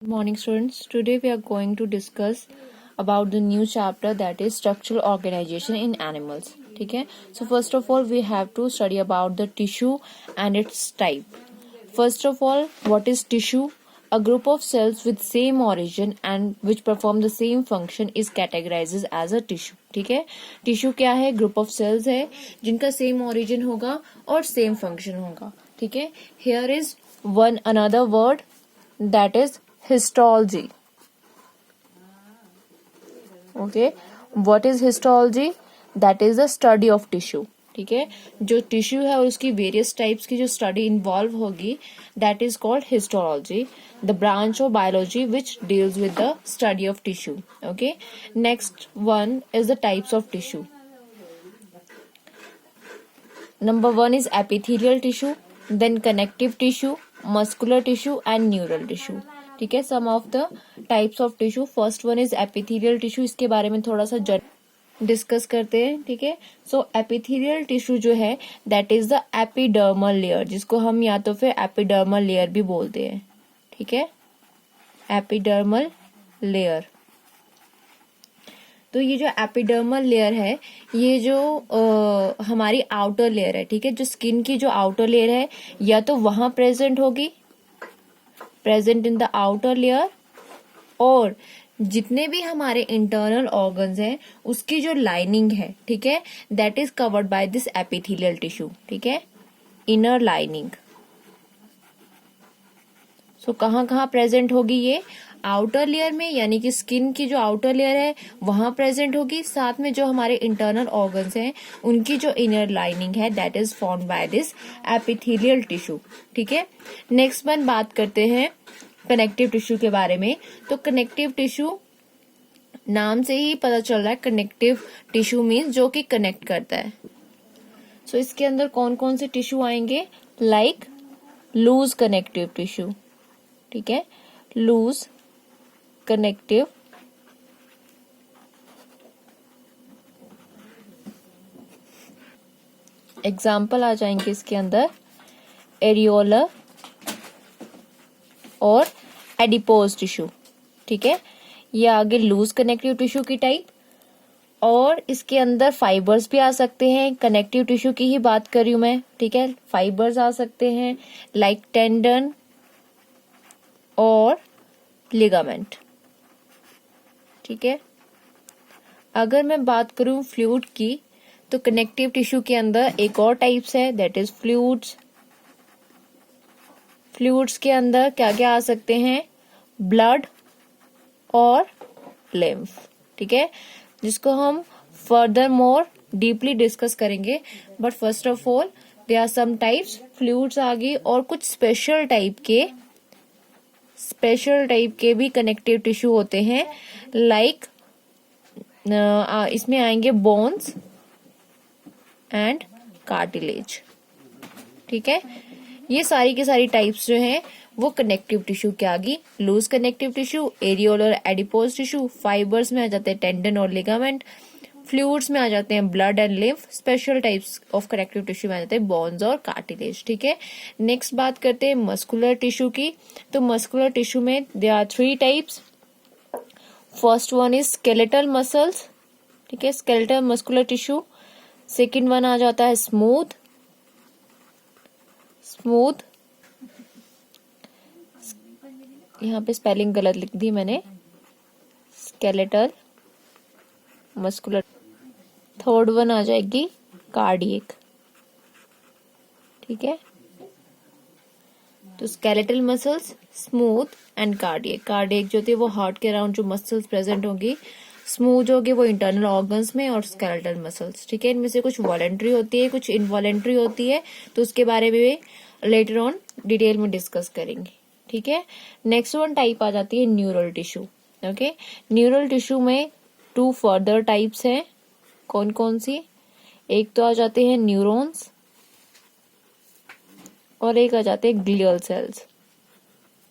Good morning, students. Today we are going to discuss about the new chapter, that is structural organization in animals. ठीक है. So first of all we have to study about the tissue and its type. First of all, what is tissue? A group of cells with same origin and which perform the same function is categorized as a tissue. ठीक है. Tissue क्या है? Group of cells है जिनका same origin होगा और same function होगा. ठीक है. Here is one another word, that is histology. Okay, what is histology? That is the study of tissue. ठीक है. जो टिश्यू है और उसकी वेरियस टाइप्स की जो स्टडी इन्वॉल्व होगी, that is called histology, the branch of biology which deals with the study of tissue. Okay. Next one is the types of tissue. Number 1 is epithelial tissue, then connective tissue, muscular tissue and neural tissue. ठीक है. Some of the types of tissue. First one is epithelial tissue. इसके बारे में थोड़ा सा discuss करते हैं. ठीक है. सो एपिथेलियल टिश्यू जो है that is the epidermal layer, जिसको हम या तो फिर एपिडर्मल लेयर भी बोलते हैं. ठीक है. Epidermal layer. तो ये जो एपिडर्मल लेयर है, ये जो हमारी आउटर लेयर है, ठीक है, जो स्किन की जो आउटर लेयर है, या तो वहां प्रेजेंट होगी, present in the outer layer, और जितने भी हमारे इंटरनल ऑर्गन्स हैं उसकी जो लाइनिंग है, ठीक है, that is covered by this epithelial tissue. ठीक है. Inner lining. सो कहाँ कहाँ प्रेजेंट होगी? ये आउटर लेयर में, यानी कि स्किन की जो आउटर लेयर है वहां प्रेजेंट होगी. साथ में जो हमारे इंटरनल ऑर्गन्स हैं उनकी जो इनर लाइनिंग है that is formed by this epithelial tissue. ठीक है. नेक्स्ट वन बात करते हैं कनेक्टिव टिश्यू के बारे में. तो कनेक्टिव टिश्यू नाम से ही पता चल रहा है, कनेक्टिव टिश्यू मीन्स जो कि कनेक्ट करता है. सो इसके अंदर कौन कौन से टिश्यू आएंगे? Like loose connective tissue. ठीक है. लूज कनेक्टिव, एग्जाम्पल आ जाएंगे इसके अंदर एरियोलर और एडिपोज टिश्यू. ठीक है. ये आगे लूज कनेक्टिव टिश्यू की टाइप. और इसके अंदर फाइबर्स भी आ सकते हैं. कनेक्टिव टिश्यू की ही बात कर रही हूं मैं. ठीक है. फाइबर्स आ सकते हैं लाइक टेंडन और लिगामेंट. ठीक है. अगर मैं बात करूं फ्लूइड की, तो कनेक्टिव टिश्यू के अंदर एक और टाइप्स है, दैट इज फ्लूइड्स. फ्लूइड्स के अंदर क्या क्या आ सकते हैं? ब्लड और लिम्फ. ठीक है. जिसको हम फर्दर मोर डीपली डिस्कस करेंगे. But first of all there are some types. Fluids आ गई, और कुछ स्पेशल टाइप के भी कनेक्टिव टिश्यू होते हैं. लाइक इसमें आएंगे बोन्स एंड कार्टिलेज. ठीक है. ये सारी की सारी टाइप्स जो हैं वो कनेक्टिव टिश्यू की आ गई. Loose connective tissue, areolar adipose tissue, fibres में आ जाते हैं टेंडन और लिगामेंट, फ्लूइड्स में आ जाते हैं blood and lymph, special types of connective tissue में आ जाते हैं बोन्स और कार्टिलेज. ठीक है. नेक्स्ट बात करते हैं मस्कुलर टिश्यू की. तो मस्कुलर टिश्यू में there are 3 types. First one is skeletal muscles. ठीक है. Skeletal muscular tissue. Second one आ जाता है स्मूथ. यहाँ पे स्पेलिंग गलत लिख दी मैंने. Skeletal muscular. थर्ड वन आ जाएगी कार्डियक. ठीक है. तो skeletal muscles, smooth and cardiac. Cardiac जो होती है वो हार्ट के अराउंड जो मसल्स प्रेजेंट होंगी, स्मूथ होगी वो इंटरनल ऑर्गन्स में, और स्केलेटल मसल्स. ठीक है. इनमें से कुछ वॉलेंट्री होती है, कुछ इनवॉलेंट्री होती है, तो उसके बारे में लेटर ऑन डिटेल में डिस्कस करेंगे. ठीक है. नेक्स्ट वन टाइप आ जाती है neural tissue. Okay. Neural tissue में 2 फर्दर टाइप्स हैं. कौन कौन सी? एक तो आ जाते हैं न्यूरॉन्स, और एक आ जाते हैं ग्लियल सेल्स.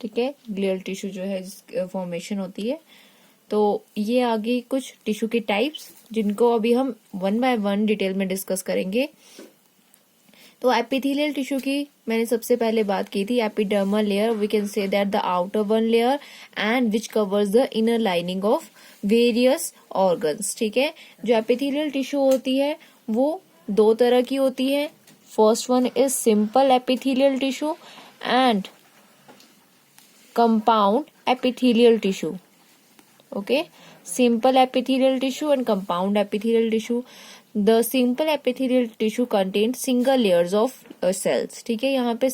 ठीक है. ग्लियल टिश्यू जो है फॉर्मेशन होती है. तो ये आगे कुछ टिश्यू की टाइप्स जिनको अभी हम 1 बाय 1 डिटेल में डिस्कस करेंगे. तो एपिथेलियल टिश्यू की मैंने सबसे पहले बात की थी, epidermal layer, we can say that the outer one layer and which covers the inner lining of various organs. ठीक है, जो एपिथेलियल टिश्यू होती है वो दो तरह की होती है। First one is simple epithelial tissue and compound epithelial tissue. Okay, simple epithelial tissue and compound epithelial tissue. The simple epithelial tissue contains single layers of cells. ठीक है, यहाँ पे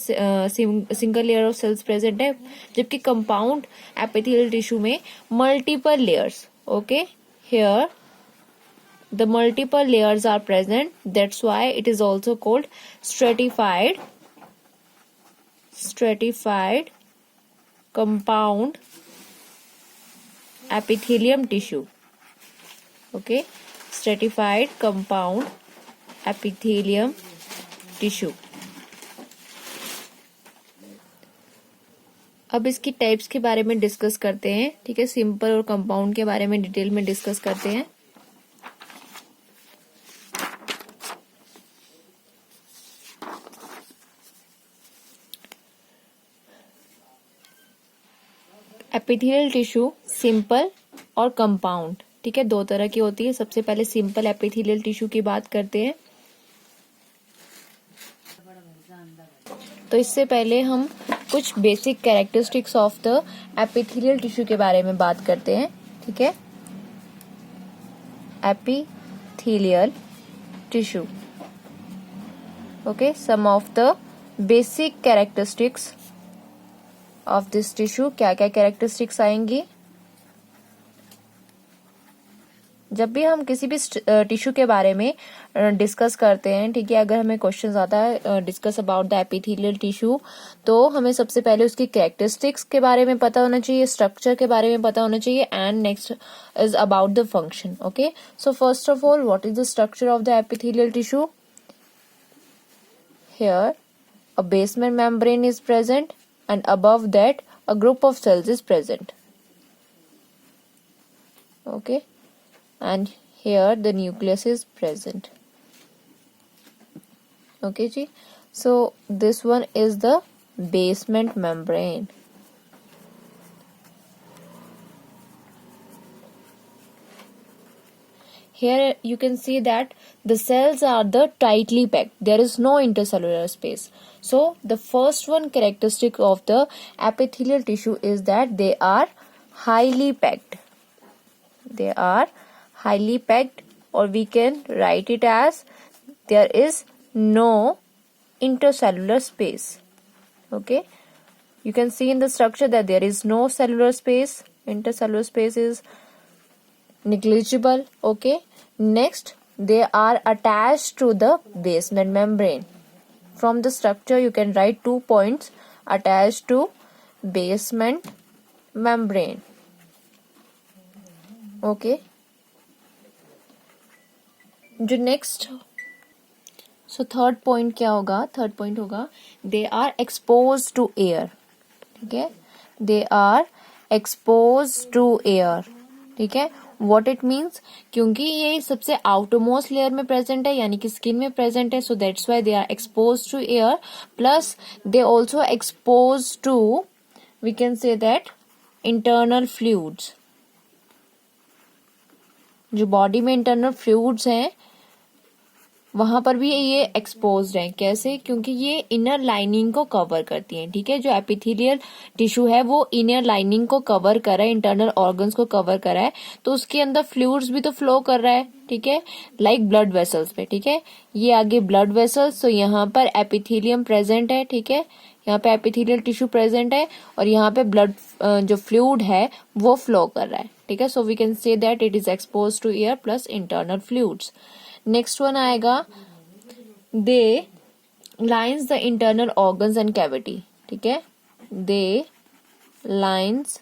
single layer of cells present है, जबकि compound epithelial tissue में multiple layers. Okay, here the multiple layers are present. That's why it is also called stratified compound epithelium tissue. Okay, stratified compound epithelium tissue. अब इसकी types के बारे में discuss करते हैं। ठीक है, सिंपल और कंपाउंड के बारे में डिटेल में डिस्कस करते हैं। एपिथेलियल टिश्यू सिंपल और कंपाउंड, ठीक है, दो तरह की होती है। सबसे पहले सिंपल एपिथेलियल टिश्यू की बात करते हैं। तो इससे पहले हम कुछ basic characteristics of the epithelial tissue के बारे में बात करते हैं। ठीक है, epithelial tissue, okay, some of the basic characteristics of this tissue. क्या क्या कैरेक्टरिस्टिक्स आएंगी? जब भी हम किसी भी टिश्यू के बारे में डिस्कस करते हैं, ठीक है, अगर हमें क्वेश्चन आता है discuss about the epithelial tissue, तो हमें सबसे पहले उसकी कैरेक्टरिस्टिक्स के बारे में पता होना चाहिए, स्ट्रक्चर के बारे में पता होना चाहिए, and next is about the function. Okay, so first of all, what is the structure of the epithelial tissue? Here a basement membrane is present and above that a group of cells is present. Okay, and here the nucleus is present. Okay ji, so this one is the basement membrane. Here you can see that the cells are the tightly packed. There is no intercellular space. So the first one characteristic of the epithelial tissue is that they are highly packed. They are highly packed, or we can write it as there is no intercellular space. Okay, you can see in the structure that there is no cellular space. Intercellular space is negligible. Okay, next, they are attached to the basement membrane. From the structure you can write 2 points attached to basement membrane. Okay, जो next, so third point क्या होगा? Third point होगा they are exposed to air. ठीक है, they are exposed to air. ठीक है, what it means, क्योंकि ये सबसे आउटरमोस्ट लेयर में प्रेजेंट है, यानी कि स्किन में प्रेजेंट है, so that's why they are expose to air, plus they also expose to, we can say that, internal fluids. जो बॉडी में इंटरनल फ्लूइड्स हैं वहां पर भी ये एक्सपोज्ड है। कैसे? क्योंकि ये इनर लाइनिंग को कवर करती हैं। ठीक है, जो एपिथेलियल टिश्यू है वो इनर लाइनिंग को कवर कर रहा है, इंटरनल ऑर्गन्स को कवर कर रहा है, तो उसके अंदर फ्लूइड्स भी तो फ्लो कर रहा है। ठीक है, लाइक ब्लड वेसल्स पे। ठीक है, ये आगे ब्लड वेसल्स, तो यहाँ पर एपिथेलियम प्रेजेंट है। ठीक है, यहाँ पे एपिथेलियल टिश्यू प्रेजेंट है और यहाँ पे ब्लड जो फ्लूइड है वो फ्लो कर रहा है। ठीक है, so we can say that it is expose to air plus internal fluids. Next one आएगा they lines the internal organs and cavity. ठीक है, they lines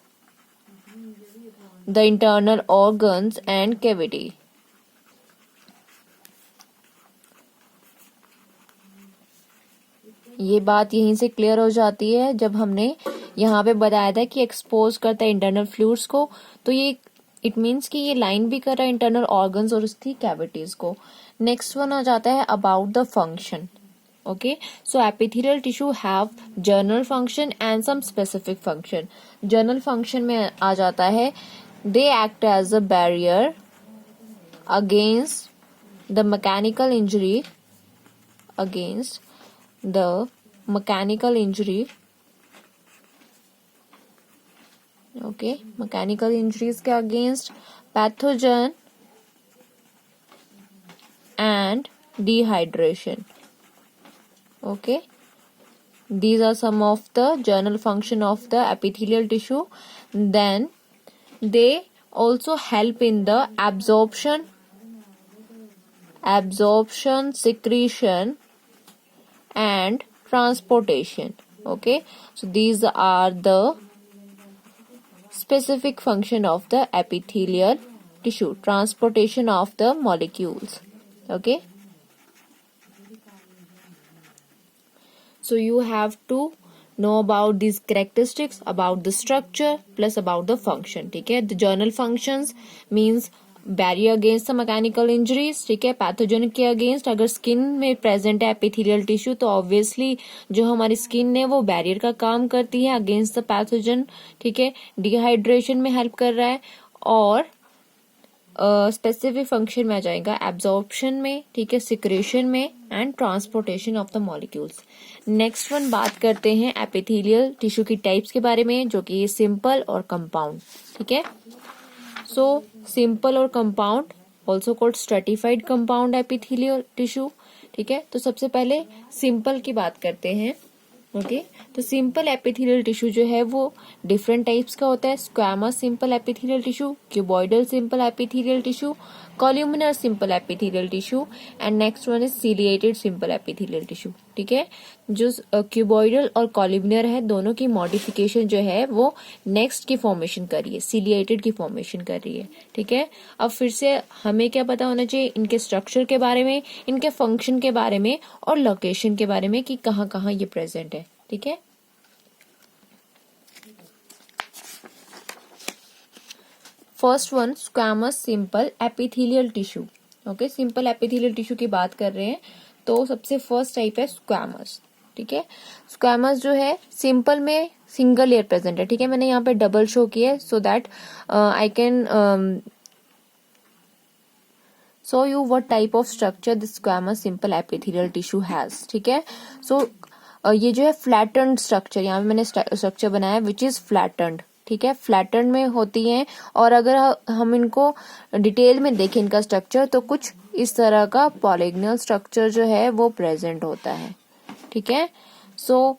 the internal organs and cavity. ये बात यहीं से क्लियर हो जाती है जब हमने यहाँ पे बताया था कि एक्सपोज करता है इंटरनल फ्लूइड्स को, तो ये इट मीन्स कि ये लाइन भी कर रहा है इंटरनल ऑर्गन्स और उसकी कैविटीज को। नेक्स्ट वन आ जाता है about the function. Okay, so epithelial tissue have general function and some specific function. General function में आ जाता है they act as a barrier against the mechanical injury okay, mechanical injuries के against pathogen and dehydration. Okay, these are some of the general function of the epithelial tissue. Then they also help in the absorption, secretion and transportation. Okay, so these are the specific function of the epithelial tissue, transportation of the molecules. Okay, so you have to know about these characteristics, about the structure plus about the function. ठीक है, the general functions means barrier against the mechanical injuries. ठीक है, pathogen के against अगर skin में present है epithelial tissue तो obviously जो हमारी स्किन है वो बैरियर का काम करती है अगेंस्ट द पैथोजन. ठीक है, डिहाइड्रेशन में हेल्प कर रहा है और स्पेसिफिक फंक्शन में आ जाएगा एब्जॉर्प्शन में. ठीक है, सिक्रेशन में and transportation of the molecules. Next one बात करते हैं एपिथेलियल टिश्यू की टाइप्स के बारे में, जो कि सिंपल और कंपाउंड. ठीक है, सो सिंपल और compound also called stratified compound epithelial tissue. ठीक है, तो सबसे पहले सिंपल की बात करते हैं. ओके, तो सिंपल एपिथेलियल टिश्यू जो है वो डिफरेंट टाइप्स का होता है. Squamous simple epithelial tissue, cuboidal simple epithelial tissue, columnar simple epithelial tissue and next one is ciliated simple epithelial tissue. ठीक है, जो क्यूबॉइडल और कॉल्यूमिनर है दोनों की मॉडिफिकेशन जो है वो नेक्स्ट की फॉर्मेशन कर रही है, सीलिएटेड की फॉर्मेशन कर रही है. ठीक है, अब फिर से हमें क्या पता होना चाहिए इनके स्ट्रक्चर के बारे में, इनके फंक्शन के बारे में और लोकेशन के बारे में कि कहाँ कहाँ ये प्रेजेंट है. ठीक है, first one squamous simple epithelial tissue. Okay, simple epithelial tissue की बात कर रहे हैं तो सबसे फर्स्ट टाइप है स्क्वैमस. ठीक है, स्क्वैमस जो है सिंपल में सिंगल लेयर प्रेजेंट है. ठीक है, मैंने यहाँ पे डबल शो किया है so that I can show you what type of structure the squamous simple epithelial tissue has. ठीक है, सो ये जो है फ्लैटेंड स्ट्रक्चर, यहाँ पे मैंने स्ट्रक्चर बनाया विच इज फ्लैटेंड. ठीक है, फ्लैटेंड में होती हैं और अगर हम इनको डिटेल में देखें इनका स्ट्रक्चर तो कुछ इस तरह का पॉलीगनल स्ट्रक्चर जो है वो प्रेजेंट होता है. ठीक है, सो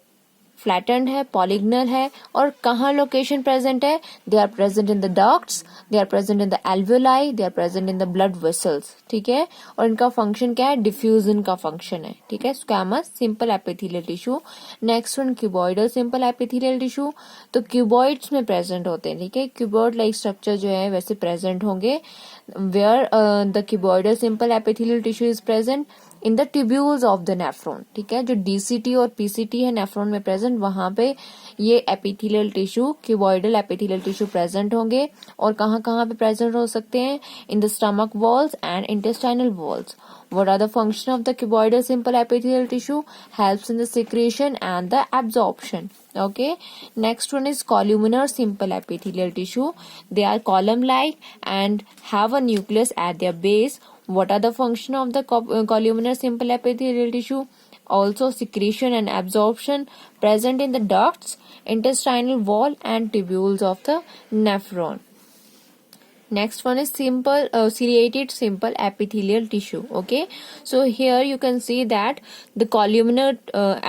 फ्लैटेंड है, पॉलीगनल है और कहाँ लोकेशन प्रेजेंट है? They are present in the ducts, they are present in the alveoli, they are present in the blood vessels. ठीक है, और इनका फंक्शन क्या है? डिफ्यूजन का फंक्शन है. ठीक है, squamous simple epithelial tissue. Next one cuboidal simple epithelial tissue, तो क्यूबॉइड्स में प्रेजेंट होते हैं. ठीक है, क्यूबॉइड लाइक स्ट्रक्चर जो है वैसे प्रेजेंट होंगे. Where the cuboidal simple epithelial tissue is present in the tubules of the nephron. ठीक है, जो डीसीटी और पीसीटी है नेफ्रॉन में प्रेजेंट, वहां पे ये epithelial tissue cuboidal epithelial tissue present होंगे. और कहाँ कहाँ पे प्रेजेंट हो सकते हैं? In the stomach walls and intestinal walls. What are the function of the cuboidal simple epithelial tissue? Helps in the secretion and the absorption. Okay. Next one is columnar simple epithelial tissue. They are column-like and have a nucleus at their base. What are the function of the columnar simple epithelial tissue? Also secretion and absorption, present in the ducts, intestinal wall and tubules of the nephron. Next one is simple ciliated simple epithelial tissue. Okay, so here you can see that the columnar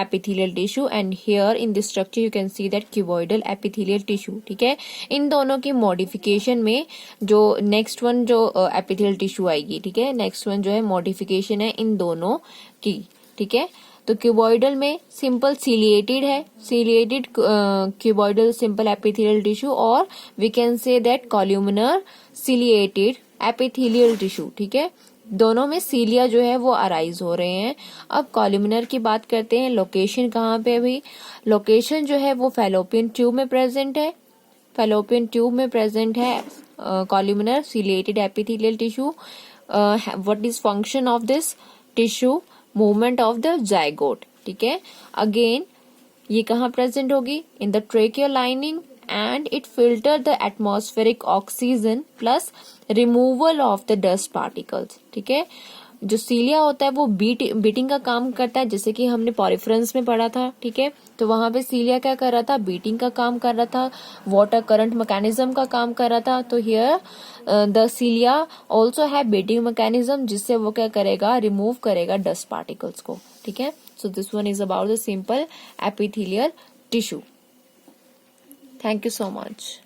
epithelial tissue and here in this structure you can see that cuboidal epithelial tissue. ठीक है, इन दोनों की modification में जो next one जो epithelial tissue आएगी. ठीक है, नेक्स्ट वन जो है मॉडिफिकेशन है इन दोनों की. ठीक है, तो क्यूबॉइडल में सिंपल सीलिएटेड है, ciliated cuboidal simple epithelial tissue, और we can say that columnar ciliated epithelial tissue. ठीक है, दोनों में सीलिया जो है वो अराइज हो रहे हैं. अब कॉल्यूमिनर की बात करते हैं. लोकेशन कहाँ पे? अभी लोकेशन जो है वो फैलोपियन ट्यूब में प्रेजेंट है. फैलोपियन ट्यूब में प्रेजेंट है columnar ciliated epithelial tissue. What is function of this tissue? Movement of the zygote, ठीक है। अगेन ये कहाँ प्रेजेंट होगी, in the tracheal lining, and it filter the atmospheric oxygen plus removal of the dust particles, ठीक है। जो सीलिया होता है वो बीटिंग का काम करता है, जैसे कि हमने पॉरिफ्रेंस में पढ़ा था, ठीक है। तो वहां पे सीलिया क्या कर रहा था, बीटिंग का काम कर रहा था, वाटर करंट मैकेनिज्म का काम कर रहा था। तो हियर द सीलिया ऑल्सो है बीटिंग मैकेनिज्म, जिससे वो क्या करेगा, रिमूव करेगा डस्ट पार्टिकल्स को, ठीक है। So this one is about the simple epithelial tissue. Thank you so much.